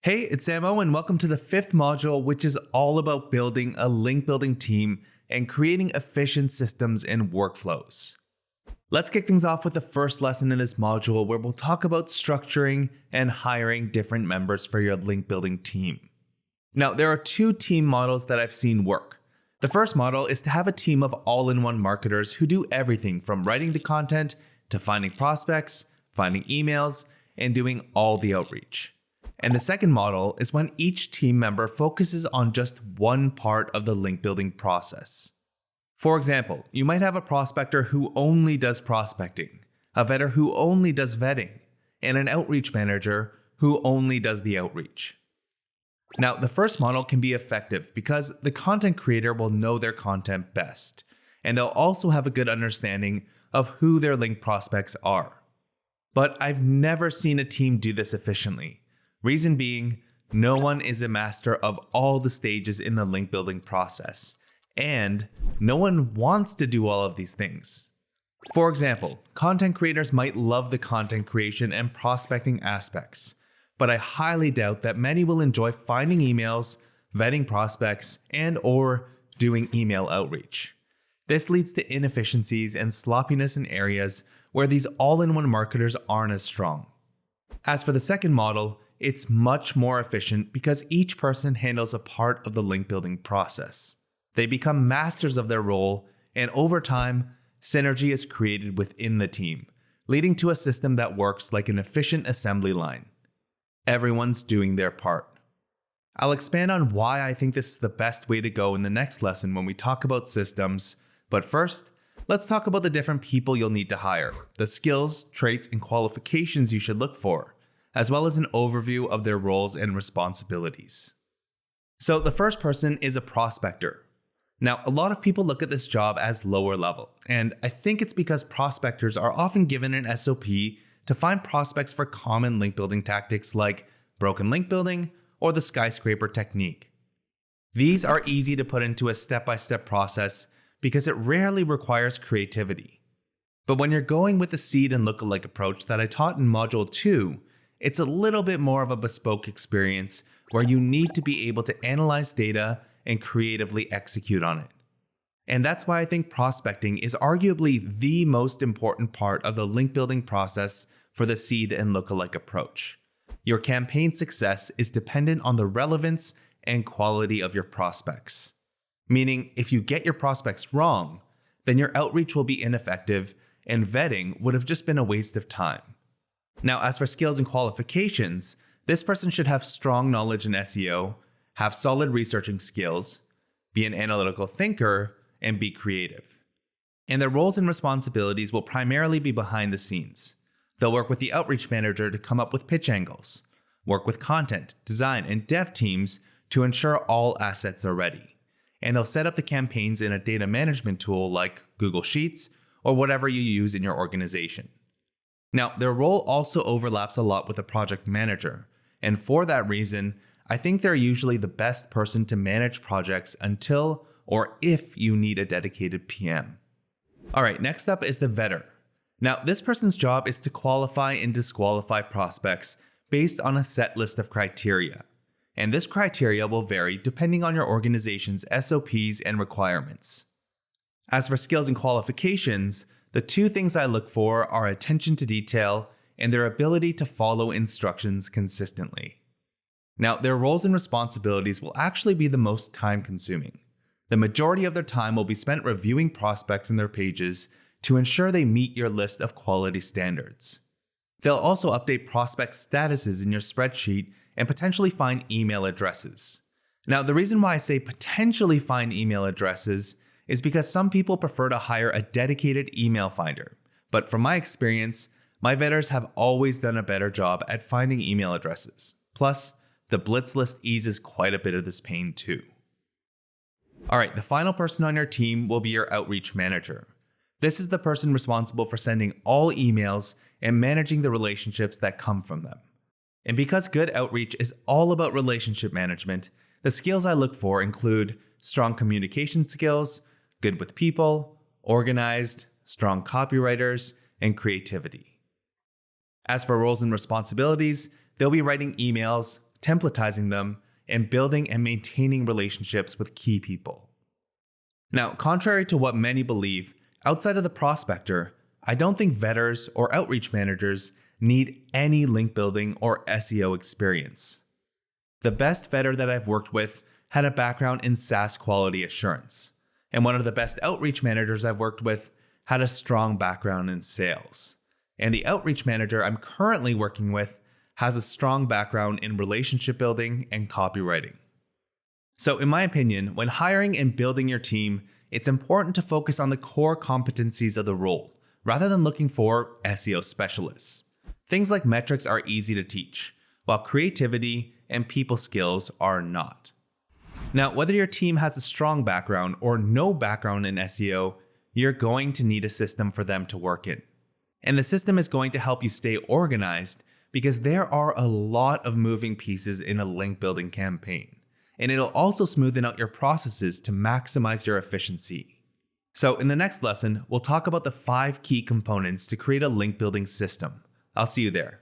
Hey, it's Samo, and welcome to the fifth module, which is all about building a link building team and creating efficient systems and workflows. Let's kick things off with the first lesson in this module, where we'll talk about structuring and hiring different members for your link building team. Now, there are two team models that I've seen work. The first model is to have a team of all-in-one marketers who do everything from writing the content to finding prospects, finding emails, and doing all the outreach. And the second model is when each team member focuses on just one part of the link building process. For example, you might have a prospector who only does prospecting, a vetter who only does vetting, and an outreach manager who only does the outreach. Now, the first model can be effective because the content creator will know their content best, and they'll also have a good understanding of who their link prospects are. But I've never seen a team do this efficiently. Reason being, no one is a master of all the stages in the link building process, and no one wants to do all of these things. For example, content creators might love the content creation and prospecting aspects, but I highly doubt that many will enjoy finding emails, vetting prospects, and/or doing email outreach. This leads to inefficiencies and sloppiness in areas where these all-in-one marketers aren't as strong. As for the second model, it's much more efficient because each person handles a part of the link building process. They become masters of their role, and over time, synergy is created within the team, leading to a system that works like an efficient assembly line. Everyone's doing their part. I'll expand on why I think this is the best way to go in the next lesson when we talk about systems, but first, let's talk about the different people you'll need to hire, the skills, traits, and qualifications you should look for, as well as an overview of their roles and responsibilities. So the first person is a prospector. Now, a lot of people look at this job as lower level, and I think it's because prospectors are often given an SOP to find prospects for common link building tactics like broken link building or the skyscraper technique. These are easy to put into a step-by-step process because it rarely requires creativity. But when you're going with the seed and lookalike approach that I taught in Module 2, it's a little bit more of a bespoke experience where you need to be able to analyze data and creatively execute on it. And that's why I think prospecting is arguably the most important part of the link building process for the seed and lookalike approach. Your campaign success is dependent on the relevance and quality of your prospects. Meaning, if you get your prospects wrong, then your outreach will be ineffective and vetting would have just been a waste of time. Now, as for skills and qualifications, this person should have strong knowledge in SEO, have solid researching skills, be an analytical thinker, and be creative. And their roles and responsibilities will primarily be behind the scenes. They'll work with the outreach manager to come up with pitch angles, work with content, design, and dev teams to ensure all assets are ready. And they'll set up the campaigns in a data management tool like Google Sheets or whatever you use in your organization. Now, their role also overlaps a lot with a project manager, and for that reason, I think they're usually the best person to manage projects until or if you need a dedicated PM. Alright, next up is the vetter. Now, this person's job is to qualify and disqualify prospects based on a set list of criteria, and this criteria will vary depending on your organization's SOPs and requirements. As for skills and qualifications, the two things I look for are attention to detail and their ability to follow instructions consistently. Now, their roles and responsibilities will actually be the most time-consuming. The majority of their time will be spent reviewing prospects and their pages to ensure they meet your list of quality standards. They'll also update prospect statuses in your spreadsheet and potentially find email addresses. Now, the reason why I say potentially find email addresses is because some people prefer to hire a dedicated email finder. But from my experience, my vetters have always done a better job at finding email addresses. Plus, the Blitz list eases quite a bit of this pain too. Alright, the final person on your team will be your outreach manager. This is the person responsible for sending all emails and managing the relationships that come from them. And because good outreach is all about relationship management, the skills I look for include strong communication skills, good with people, organized, strong copywriters, and creativity. As for roles and responsibilities, they'll be writing emails, templatizing them, and building and maintaining relationships with key people. Now, contrary to what many believe, outside of the prospector, I don't think vetters or outreach managers need any link building or SEO experience. The best vetter that I've worked with had a background in SaaS quality assurance, and one of the best outreach managers I've worked with had a strong background in sales. And the outreach manager I'm currently working with has a strong background in relationship building and copywriting. So in my opinion, when hiring and building your team, it's important to focus on the core competencies of the role, rather than looking for SEO specialists. Things like metrics are easy to teach, while creativity and people skills are not. Now, whether your team has a strong background or no background in SEO, you're going to need a system for them to work in. And the system is going to help you stay organized because there are a lot of moving pieces in a link building campaign. And it'll also smoothen out your processes to maximize your efficiency. So in the next lesson, we'll talk about the 5 key components to create a link building system. I'll see you there.